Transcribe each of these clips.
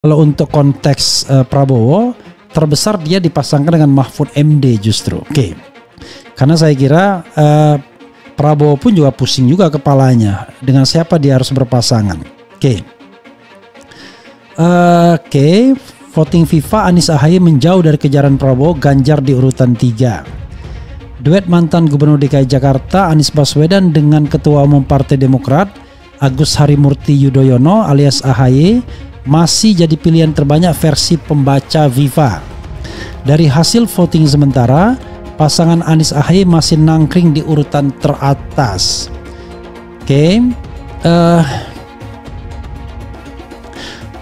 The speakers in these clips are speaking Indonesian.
Kalau untuk konteks Prabowo, terbesar dia dipasangkan dengan Mahfud MD justru. Oke. Karena saya kira Prabowo pun juga pusing juga kepalanya dengan siapa dia harus berpasangan. Oke. Voting FIFA Anies Ahaye menjauh dari kejaran Prabowo, Ganjar di urutan 3. Duet mantan Gubernur DKI Jakarta Anies Baswedan dengan Ketua Umum Partai Demokrat Agus Harimurti Yudhoyono alias Ahaye masih jadi pilihan terbanyak versi pembaca FIFA. Dari hasil voting sementara, pasangan Anies Ahaye masih nangkring di urutan teratas.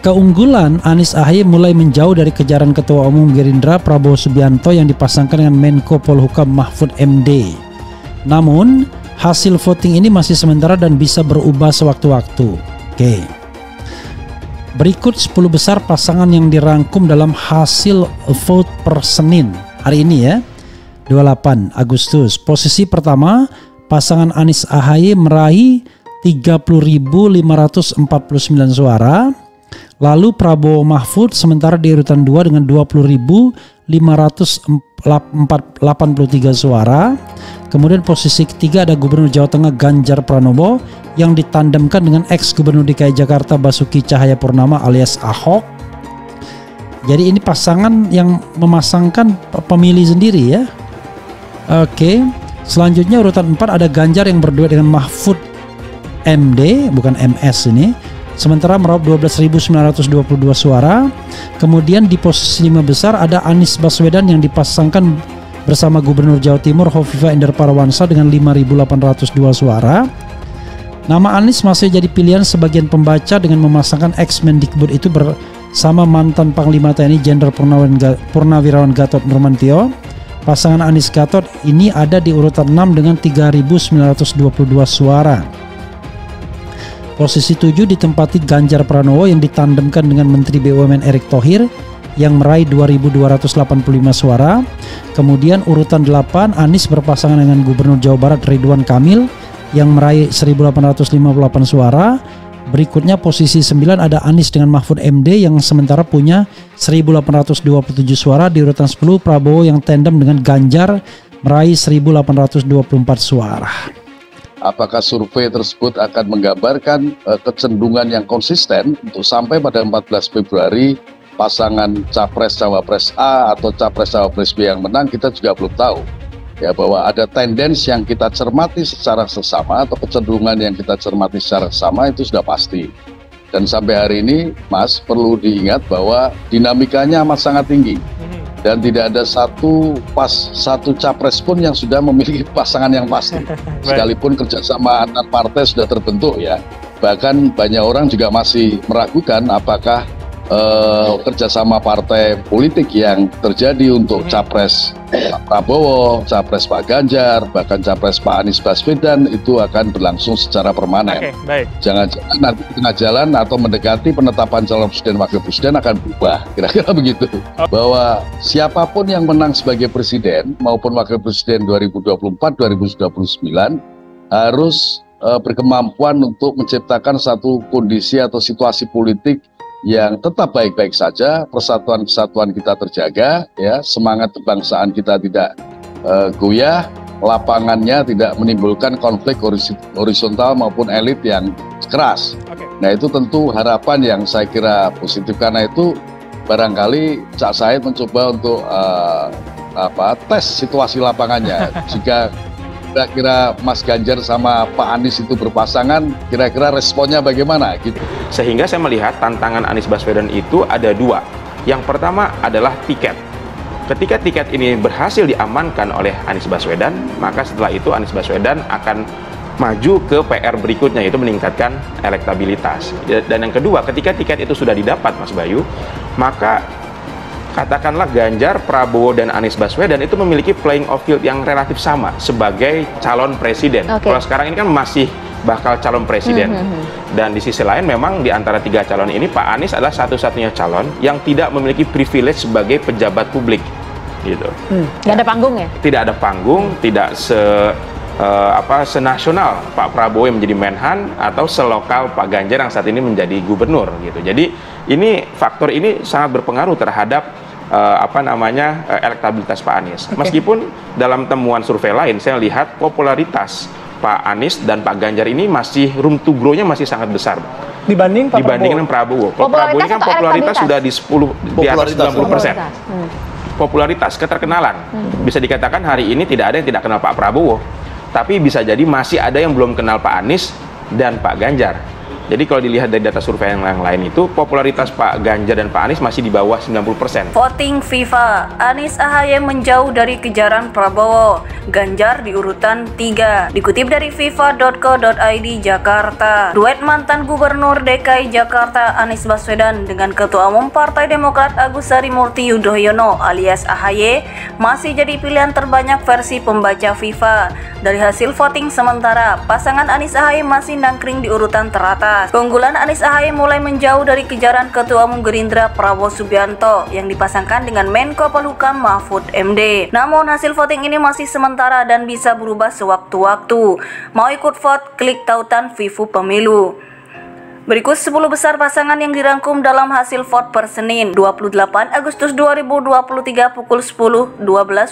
Keunggulan Anies Ahaye mulai menjauh dari kejaran Ketua Umum Gerindra Prabowo Subianto yang dipasangkan dengan Menko Polhukam Mahfud MD. Namun, hasil voting ini masih sementara dan bisa berubah sewaktu-waktu. Berikut 10 besar pasangan yang dirangkum dalam hasil vote per Senin hari ini ya, 28 Agustus. Posisi pertama, pasangan Anies Ahaye meraih 30.549 suara. Lalu Prabowo Mahfud sementara di urutan 2 dengan 20.583 suara. Kemudian posisi ketiga ada Gubernur Jawa Tengah Ganjar Pranowo yang ditandemkan dengan ex-Gubernur DKI Jakarta Basuki Cahayapurnama alias Ahok. Jadi ini pasangan yang memasangkan pemilih sendiri ya. Selanjutnya urutan 4 ada Ganjar yang berduet dengan Mahfud MD, bukan MS ini. Sementara meraup 12.922 suara. Kemudian di posisi 5 besar ada Anies Baswedan yang dipasangkan bersama Gubernur Jawa Timur Hovifa Indar Parawansa dengan 5.802 suara. Nama Anies masih jadi pilihan sebagian pembaca dengan memasangkan ex-Mendikbud itu bersama mantan Panglima TNI Jenderal Purnawirawan Gatot Nurmantio. Pasangan Anies Gatot ini ada di urutan 6 dengan 3.922 suara. Posisi 7 ditempati Ganjar Pranowo yang ditandemkan dengan Menteri BUMN Erick Thohir yang meraih 2.285 suara. Kemudian urutan 8 Anies berpasangan dengan Gubernur Jawa Barat Ridwan Kamil yang meraih 1.858 suara. Berikutnya posisi 9 ada Anies dengan Mahfud MD yang sementara punya 1.827 suara. Di urutan 10 Prabowo yang tandem dengan Ganjar meraih 1.824 suara. Apakah survei tersebut akan menggambarkan kecenderungan yang konsisten untuk sampai pada 14 Februari pasangan Capres-Cawapres A atau Capres-Cawapres B yang menang, kita juga belum tahu. Ya, bahwa ada tendensi yang kita cermati secara seksama atau kecenderungan yang kita cermati secara seksama itu sudah pasti. Dan sampai hari ini, Mas, perlu diingat bahwa dinamikanya amat sangat tinggi. Dan tidak ada satu capres pun yang sudah memiliki pasangan yang pasti. Sekalipun kerjasama antar partai sudah terbentuk ya. Bahkan banyak orang juga masih meragukan apakah kerjasama partai politik yang terjadi untuk capres Pak Prabowo, capres Pak Ganjar, bahkan capres Pak Anies Baswedan itu akan berlangsung secara permanen. Jangan-jangan nanti di tengah jalan atau mendekati penetapan calon presiden wakil presiden akan berubah, kira-kira begitu. Bahwa siapapun yang menang sebagai presiden maupun wakil presiden 2024-2029 harus berkemampuan untuk menciptakan satu kondisi atau situasi politik yang tetap baik-baik saja, persatuan kesatuan kita terjaga, ya, semangat kebangsaan kita tidak goyah, lapangannya tidak menimbulkan konflik horizontal maupun elit yang keras. Nah itu tentu harapan yang saya kira positif, karena itu barangkali Cak Said mencoba untuk tes situasi lapangannya. Jika kira-kira Mas Ganjar sama Pak Anies itu berpasangan, kira-kira responnya bagaimana gitu. Sehingga saya melihat tantangan Anies Baswedan itu ada dua. Yang pertama adalah tiket. Ketika tiket ini berhasil diamankan oleh Anies Baswedan, maka setelah itu Anies Baswedan akan maju ke PR berikutnya, yaitu meningkatkan elektabilitas. Dan yang kedua, ketika tiket itu sudah didapat, Mas Bayu, maka katakanlah Ganjar, Prabowo, dan Anies Baswedan itu memiliki playing of field yang relatif sama sebagai calon presiden. Kalau sekarang ini kan masih bakal calon presiden. Dan di sisi lain memang di antara tiga calon ini Pak Anies adalah satu-satunya calon yang tidak memiliki privilege sebagai pejabat publik. Gitu. Tidak ada panggung ya? Tidak ada panggung, tidak senasional Pak Prabowo yang menjadi Menhan atau selokal Pak Ganjar yang saat ini menjadi gubernur gitu. Jadi ini faktor ini sangat berpengaruh terhadap elektabilitas Pak Anies. Meskipun dalam temuan survei lain saya lihat popularitas Pak Anies dan Pak Ganjar ini masih room to grow-nya masih sangat besar dibandingkan Prabowo. Pak Prabowo ini kan popularitas sudah di atas 90%. Popularitas, keterkenalan. Bisa dikatakan hari ini tidak ada yang tidak kenal Pak Prabowo. Tapi bisa jadi masih ada yang belum kenal Pak Anies dan Pak Ganjar. Jadi kalau dilihat dari data survei yang lain itu, popularitas Pak Ganjar dan Pak Anies masih di bawah 90%. Voting FIFA, Anies AHY menjauh dari kejaran Prabowo, Ganjar di urutan 3. Dikutip dari fifa.co.id Jakarta, duet mantan Gubernur DKI Jakarta Anies Baswedan dengan Ketua Umum Partai Demokrat Agus Harimurti Yudhoyono alias AHY masih jadi pilihan terbanyak versi pembaca FIFA. Dari hasil voting sementara, pasangan Anies AHY masih nangkring di urutan teratas. Keunggulan Anies AHY mulai menjauh dari kejaran Ketua Umum Gerindra Prabowo Subianto yang dipasangkan dengan Menko Polhukam Mahfud MD. Namun hasil voting ini masih sementara dan bisa berubah sewaktu-waktu. Mau ikut vote? Klik tautan Vivu Pemilu. Berikut 10 besar pasangan yang dirangkum dalam hasil vote per Senin 28 Agustus 2023 pukul 10.12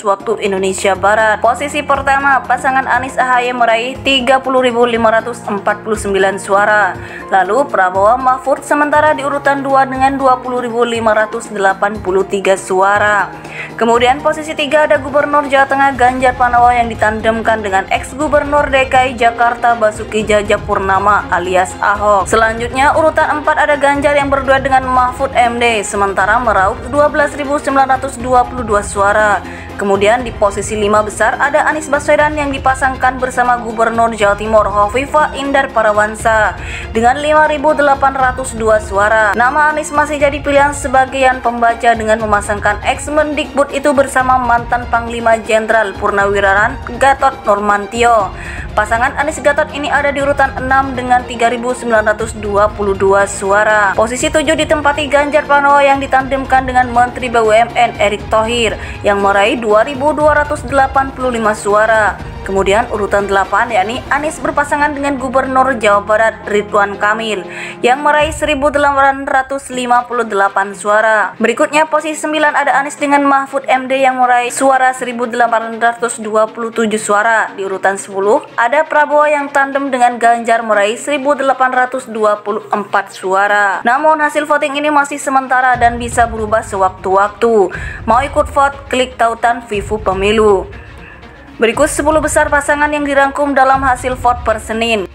waktu Indonesia Barat. Posisi pertama, pasangan Anies AHY meraih 30.549 suara. Lalu Prabowo Mahfud sementara di urutan 2 dengan 20.583 suara. Kemudian posisi 3 ada Gubernur Jawa Tengah Ganjar Pranowo yang ditandemkan dengan ex-Gubernur DKI Jakarta Basuki Cahayapurnama alias Ahok. Selanjutnya urutan 4 ada Ganjar yang berdua dengan Mahfud MD sementara meraup 12.922 suara. Kemudian di posisi 5 besar ada Anies Baswedan yang dipasangkan bersama Gubernur Jawa Timur Hovifah Indar Parawansa dengan 5.802 suara. Nama Anies masih jadi pilihan sebagian pembaca dengan memasangkan ex-Mendikbud itu bersama mantan Panglima Jenderal Purnawirawan Gatot Nurmantio. Pasangan Anies Gatot ini ada di urutan 6 dengan 3.922 suara. Posisi 7 ditempati Ganjar Pranowo yang ditandemkan dengan Menteri BUMN Erick Thohir yang meraih 2.285 suara. Kemudian urutan 8 yakni Anies berpasangan dengan Gubernur Jawa Barat Ridwan Kamil yang meraih 1.858 suara. Berikutnya posisi 9 ada Anies dengan Mahfud MD yang meraih suara 1.827 suara. Di urutan 10 ada Prabowo yang tandem dengan Ganjar meraih 1.824 suara. Namun hasil voting ini masih sementara dan bisa berubah sewaktu-waktu. Mau ikut vote? Klik tautan Vivu Pemilu. Berikut 10 besar pasangan yang dirangkum dalam hasil vote per Senin.